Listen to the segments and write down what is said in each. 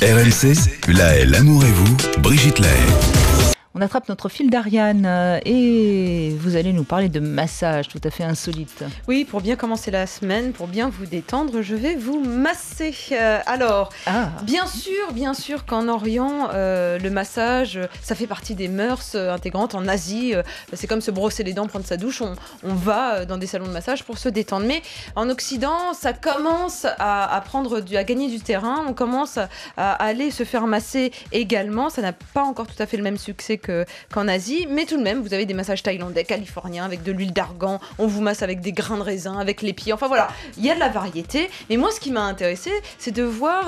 RMC, Laël, l'amour et vous, Brigitte Laël. On attrape notre fil d'Ariane et vous allez nous parler de massage tout à fait insolite. Oui, pour bien commencer la semaine, pour bien vous détendre, je vais vous masser. Bien sûr qu'en Orient, le massage, ça fait partie des mœurs intégrantes. En Asie, c'est comme se brosser les dents, prendre sa douche. On va dans des salons de massage pour se détendre. Mais en Occident, ça commence à gagner du terrain. On commence à aller se faire masser également. Ça n'a pas encore tout à fait le même succès qu'en Asie, mais tout de même, vous avez des massages thaïlandais, californiens, avec de l'huile d'argan, on vous masse avec des grains de raisin, avec les pieds, enfin voilà, il y a de la variété. Mais moi, ce qui m'a intéressé, c'est de voir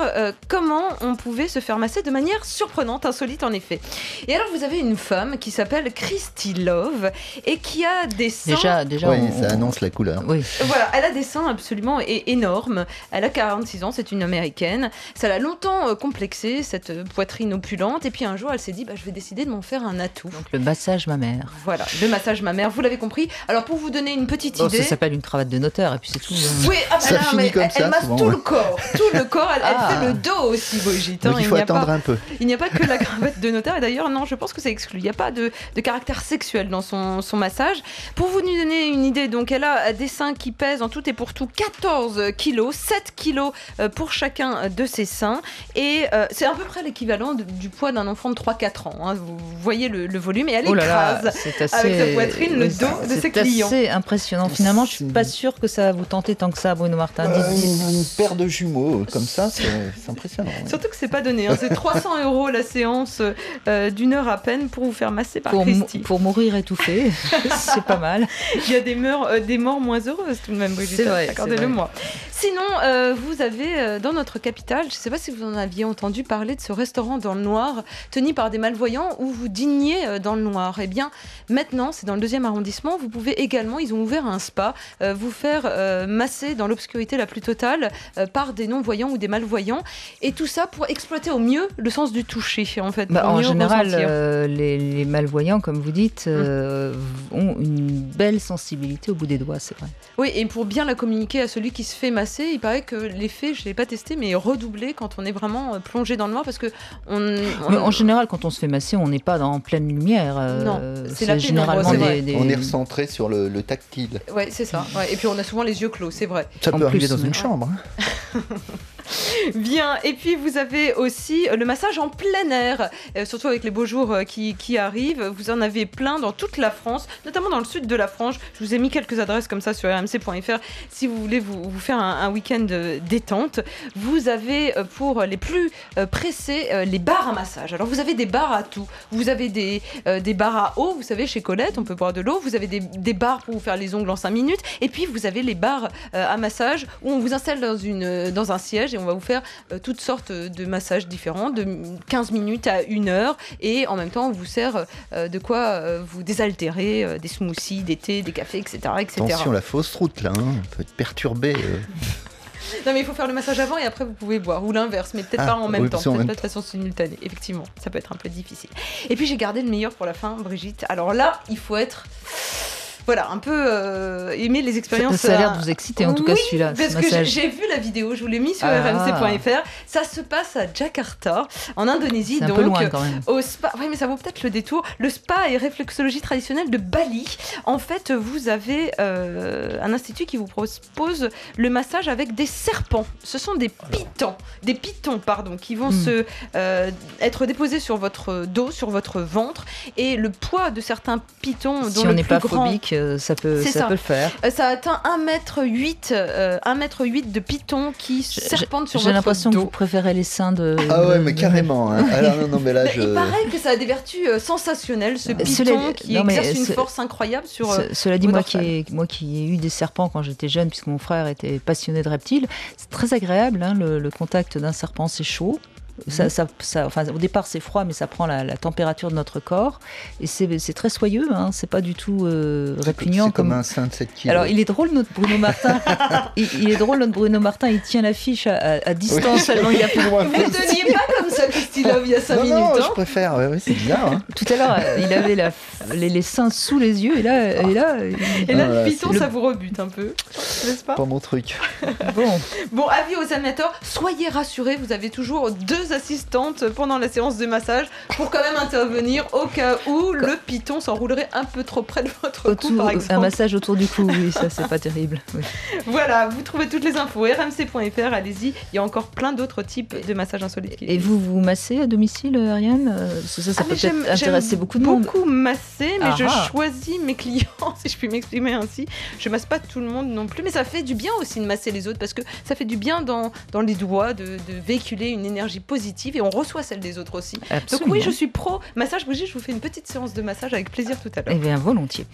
comment on pouvait se faire masser de manière surprenante, insolite en effet. Et alors, vous avez une femme qui s'appelle Christy Love et qui a des seins... Déjà oui, ça annonce la couleur. Oui. Voilà, elle a des seins absolument énormes. Elle a 46 ans, c'est une américaine. Ça l'a longtemps complexée, cette poitrine opulente. Et puis un jour, elle s'est dit, je vais décider de m'en faire un atout. Donc le massage mammaire. Voilà, le massage mammaire, vous l'avez compris. Alors pour vous donner une petite idée... Ça s'appelle une cravate de notaire et puis c'est tout. Oui, ça finit comme ça, elle masse souvent, tout le corps. Tout le corps, elle fait le dos aussi, Brigitte. Donc il faut attendre un peu. Il n'y a pas que la cravate de notaire. Et d'ailleurs, non, je pense que c'est exclu. Il n'y a pas de caractère sexuel dans son massage. Pour vous donner une idée, donc elle a des seins qui pèsent en tout et pour tout 14 kilos, 7 kilos pour chacun de ses seins. Et c'est à peu près l'équivalent du poids d'un enfant de 3-4 ans. Hein. Vous voyez le volume et elle écrase avec sa poitrine le dos de ses clients. C'est assez impressionnant. Finalement, je suis pas sûre que ça va vous tenter tant que ça, Bruno Martin. Une paire de jumeaux comme ça, c'est impressionnant. Ouais. Surtout que c'est pas donné. Hein. C'est 300 € la séance d'une heure à peine pour vous faire masser par Christy. Pour mourir étouffé, c'est pas mal. Il y a des morts moins heureuses tout de même, Brigitte. C'est vrai. Accordez-le-moi. Sinon, vous avez dans notre capitale, je ne sais pas si vous en aviez entendu parler de ce restaurant dans le noir, tenu par des malvoyants, où vous dîniez dans le noir. Eh bien, maintenant, c'est dans le 2e arrondissement, vous pouvez également, ils ont ouvert un spa, vous faire masser dans l'obscurité la plus totale par des non-voyants ou des malvoyants. Et tout ça pour exploiter au mieux le sens du toucher, en fait. En général, les malvoyants, comme vous dites, ont une belle sensibilité au bout des doigts, c'est vrai. Oui, et pour bien la communiquer à celui qui se fait masser, il paraît que l'effet, je ne l'ai pas testé, mais est redoublé quand on est vraiment plongé dans le noir, parce que en général, quand on se fait masser, on n'est pas en pleine lumière. Non, c'est généralement on est recentré sur le tactile. Oui, c'est ça. Ouais. Et puis on a souvent les yeux clos, c'est vrai. Ça peut arriver dans une chambre. Hein. Bien, et puis vous avez aussi le massage en plein air, surtout avec les beaux jours qui arrivent. Vous en avez plein dans toute la France, notamment dans le sud de la France. Je vous ai mis quelques adresses comme ça sur rmc.fr si vous voulez vous faire un week-end détente. Vous avez pour les plus pressés les bars à massage. Alors vous avez des bars à tout. Vous avez des bars à eau, vous savez, chez Colette, on peut boire de l'eau. Vous avez des bars pour vous faire les ongles en 5 minutes. Et puis vous avez les bars à massage où on vous installe dans un siège et on va vous faire toutes sortes de massages différents, de 15 minutes à 1 heure, et en même temps on vous sert de quoi vous désaltérer, des smoothies, des thés, des cafés, etc. Attention, la fausse route là, on peut être perturbé. Non mais il faut faire le massage avant et après vous pouvez boire, ou l'inverse, mais peut-être pas en même temps, peut-être pas de façon simultanée, effectivement, ça peut être un peu difficile. Et puis j'ai gardé le meilleur pour la fin, Brigitte. Alors là, il faut être... Voilà, un peu aimer les expériences. Ça a l'air de vous exciter, en tout cas, celui-là. Parce que j'ai vu la vidéo, je vous l'ai mis sur rmc.fr. Ça se passe à Jakarta, en Indonésie. C'est un peu loin quand même. Au spa. Oui, mais ça vaut peut-être le détour. Le spa et réflexologie traditionnelle de Bali. En fait, vous avez un institut qui vous propose le massage avec des serpents. Ce sont des pitons, qui vont être déposés sur votre dos, sur votre ventre. Et le poids de certains pitons, dont si on n'est pas phobique, ça peut le faire. Ça atteint 1,8 m de python qui serpentent sur votre dos. J'ai l'impression que vous préférez les seins de... Ah ouais, mais carrément. Hein. Alors, non, mais là, il paraît que ça a des vertus sensationnelles, ce python qui exerce une force incroyable sur... Cela dit, moi qui ai eu des serpents quand j'étais jeune, puisque mon frère était passionné de reptiles, c'est très agréable, hein, le contact d'un serpent, c'est chaud. Au départ c'est froid, mais ça prend la température de notre corps et c'est très soyeux, hein, c'est pas du tout répugnant. C'est comme un sein de 7 kilos. Alors il est drôle notre Bruno Martin, il tient l'affiche à distance tellement il a plus loin. Vous ne teniez pas comme ça, Christy Love, il y a 5 minutes. Non, hein. je préfère, c'est bizarre. Hein. Tout à l'heure il avait les seins sous les yeux et là le python ça vous rebute un peu, n'est-ce pas? Pas mon truc. Bon, avis aux amateurs, soyez rassurés, vous avez toujours 2 2 assistantes pendant la séance de massage pour quand même intervenir au cas où le python s'enroulerait un peu trop près de votre cou, par exemple. Un massage autour du cou, oui, ça c'est pas terrible. Oui. Voilà, vous trouvez toutes les infos rmc.fr, allez-y, il y a encore plein d'autres types de massages insolites. Et vous massez à domicile, Ariane? Ça peut peut-être intéresser beaucoup de monde. J'aime beaucoup masser, mais je choisis mes clients, si je puis m'exprimer ainsi. Je masse pas tout le monde non plus, mais ça fait du bien aussi de masser les autres, parce que ça fait du bien dans les doigts de véhiculer une énergie positive, et on reçoit celle des autres aussi. Absolument. Donc oui, je suis pro massage. Brigitte, je vous fais une petite séance de massage avec plaisir tout à l'heure. Eh bien, volontiers.